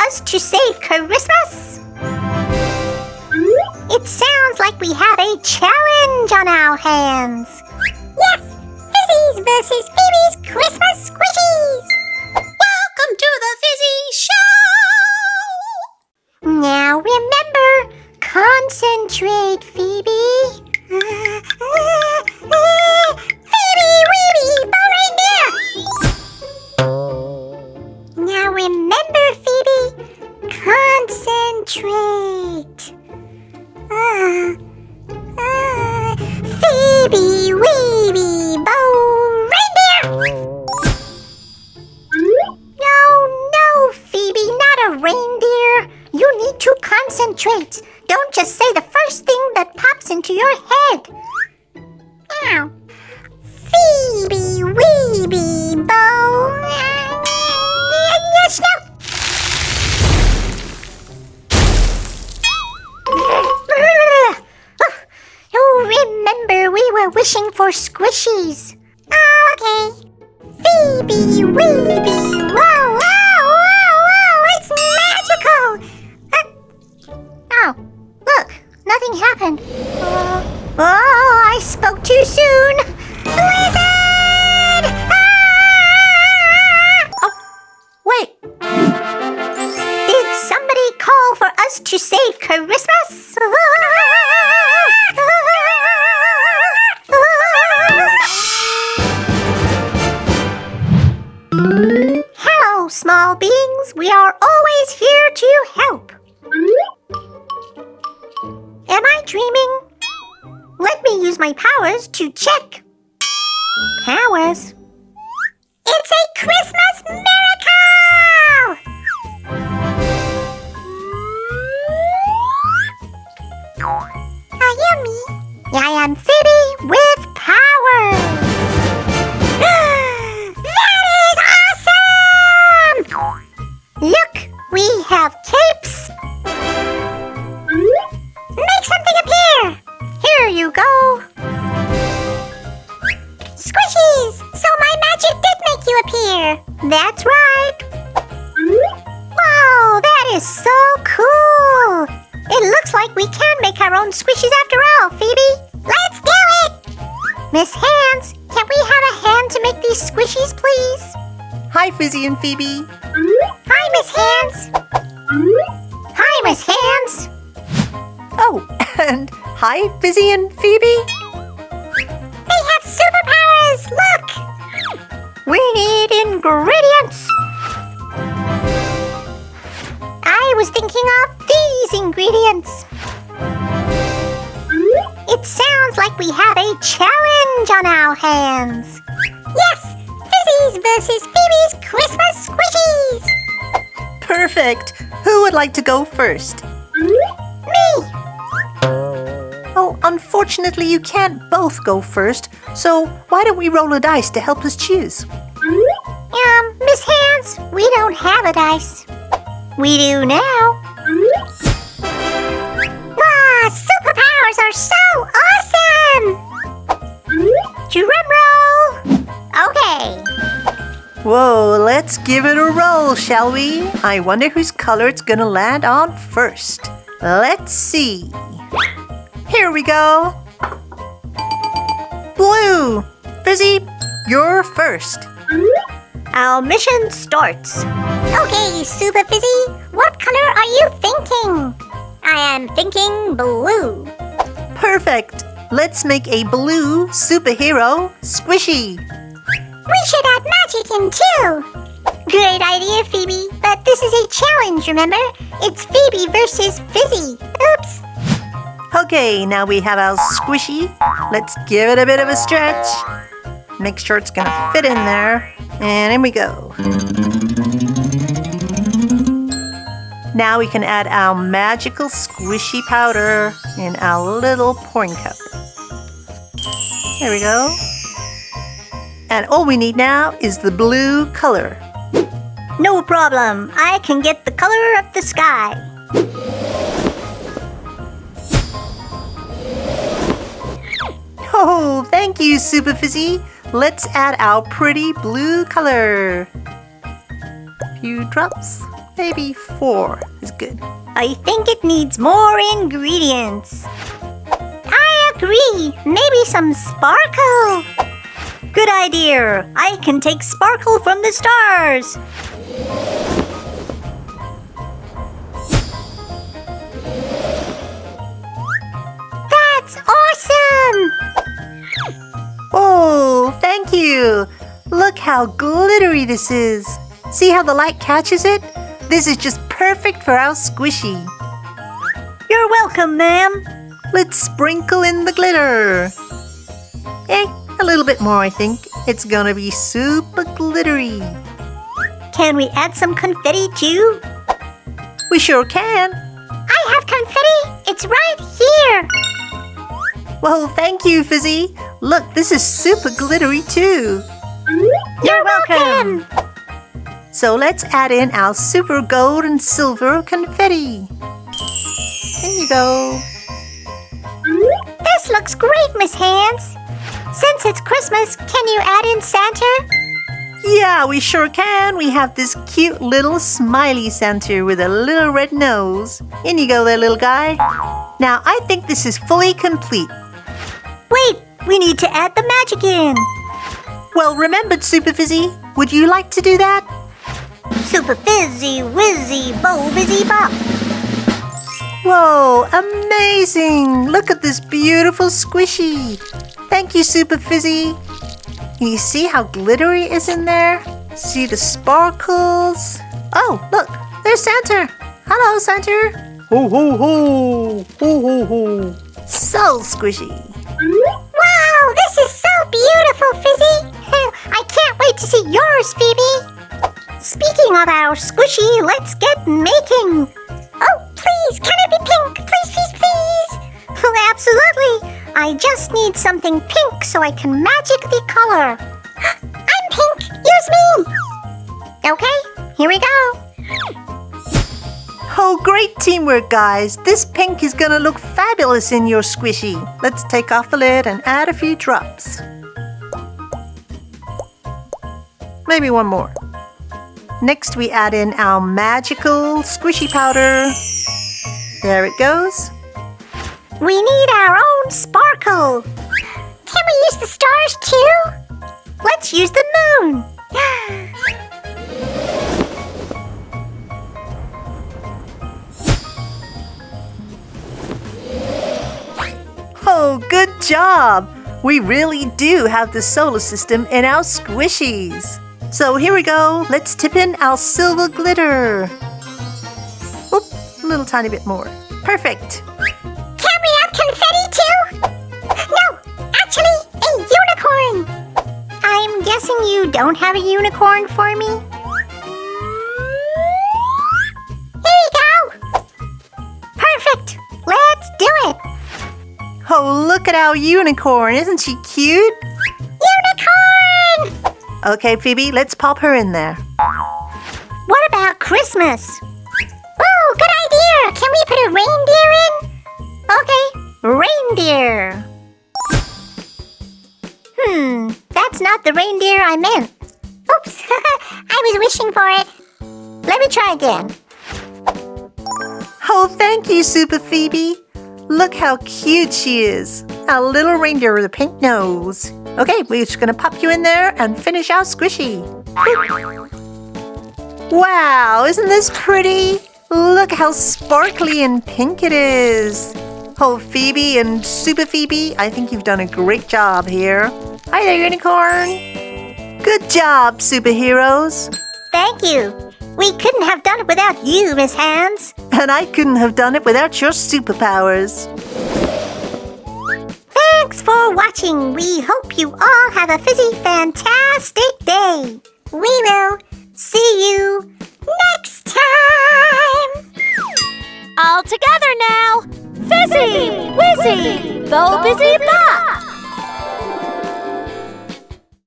us to save Christmas? It sounds like we have a challenge on our hands. Yes! Fizzy's versus Phoebe's Christmas squishies! Welcome to the Fizzy Show! Now remember, concentrate, Phoebe. Phoebe, Weeby, bow reindeer! Now remember, Phoebe, concentrate. Phoebe, Weeby, bow reindeer! No, Phoebe, not a reindeer. You need to concentrate. Don't just say the first thing that pops into your head. Ow. Phoebe, Weeby, bow. Yes, no. Oh, remember, we were wishing for squishies. Oh, okay. Phoebe, Weeby, wow, wow, wow, wow, it's magical! Oh, look, nothing happened. Oh, I spoke too soon. Blizzard! Ah! Oh, wait. Did somebody call for us to save Christmas? Hello, small beings. We are always here to help. Am I dreaming? Let me use my powers to check. Powers? It's a Christmas miracle! Are you me? I am Phoebe with powers. Look, we have capes. Make something appear! Here you go. Squishies! So my magic did make you appear! That's right. Wow, that is so cool. It looks like we can make our own squishies after all, Phoebe. Let's do it! Miss Hands, can we have a hand to make these squishies, please? Hi, Fizzy and Phoebe. Hi, Miss Hands. Hi, Miss Hands. Oh, and hi, Fizzy and Phoebe. They have superpowers! Look! We need ingredients. I was thinking of these ingredients. It sounds like we have a challenge on our hands. Yes! Fizzy's versus Phoebe's Christmas squishies! Perfect. Who would like to go first? Me. Oh, unfortunately, you can't both go first. So why don't we roll a dice to help us choose? Miss Hands, we don't have a dice. We do now. Wow, superpowers are so awesome! Drum roll. Okay. Whoa, let's give it a roll, shall we? I wonder whose color it's gonna land on first. Let's see. Here we go. Blue. Fizzy, you're first. Our mission starts. Okay, Super Fizzy, what color are you thinking? I am thinking blue. Perfect. Let's make a blue superhero squishy. We should add magic in too. Great idea, Phoebe. But this is a challenge, remember? It's Phoebe versus Fizzy. Oops. Okay, now we have our squishy. Let's give it a bit of a stretch. Make sure it's gonna fit in there. And in we go. Now we can add our magical squishy powder in our little pouring cup. There we go. And all we need now is the blue color. No problem. I can get the color of the sky. Oh, thank you, Super Fizzy. Let's add our pretty blue color. A few drops. Maybe 4 is good. I think it needs more ingredients. I agree. Maybe some sparkle. Good idea. I can take sparkle from the stars. That's awesome! Oh, thank you. Look how glittery this is. See how the light catches it? This is just perfect for our squishy. You're welcome, ma'am. Let's sprinkle in the glitter. A little bit more, I think. It's gonna be super glittery. Can we add some confetti too? We sure can. I have confetti. It's right here. Well, thank you, Fizzy. Look, this is super glittery too. You're welcome. So let's add in our super gold and silver confetti. There you go. This looks great, Miss Hands. Since it's Christmas, can you add in Santa? Yeah, we sure can. We have this cute little smiley Santa with a little red nose. In you go there, little guy. Now, I think this is fully complete. Wait, we need to add the magic in. Well remembered, Super Fizzy. Would you like to do that? Super Fizzy, Wizzy, Bo, Bizzy, Bop. Whoa, amazing! Look at this beautiful squishy. Thank you, Super Fizzy. Can you see how glittery it is in there? See the sparkles? Oh, look, there's Santa. Hello, Santa. Ho, ho, ho. Ho, ho, ho. So squishy. Wow, this is so beautiful, Fizzy. I can't wait to see yours, Phoebe. Speaking of our squishy, let's get making. Oh, please, can it be pink? Please, please, please. Oh, absolutely. I just need something pink so I can magically color. I'm pink. Use me. Okay, here we go. Oh, great teamwork, guys. This pink is gonna look fabulous in your squishy. Let's take off the lid and add a few drops. Maybe one more. Next, we add in our magical squishy powder. There it goes. We need our own sparkle. Can we use the stars too? Let's use the moon. Oh, good job! We really do have the solar system in our squishies. So here we go. Let's tip in our silver glitter. Oop, a little tiny bit more. Perfect. Can we have confetti too? No, actually, a unicorn. I'm guessing you don't have a unicorn for me? Here you go. Perfect. Let's do it. Oh, look at our unicorn. Isn't she cute? Unicorn! Okay, Phoebe, let's pop her in there. What about Christmas? Oh, good idea! Can we put a reindeer in? Okay, reindeer. That's not the reindeer I meant. Oops, I was wishing for it. Let me try again. Oh, thank you, Super Phoebe. Look how cute she is. A little reindeer with a pink nose. Okay, we're just gonna pop you in there and finish our squishy. Wow, isn't this pretty? Look how sparkly and pink it is. Oh, Phoebe and Super Phoebe, I think you've done a great job here. Hi there, unicorn. Good job, superheroes. Thank you. We couldn't have done it without you, Miss Hands. And I couldn't have done it without your superpowers. Thanks for watching. We hope you all have a fizzy, fantastic day. We will see you next time. All together now. Fizzy, Wizzy, Bo, Bizzy, Bop.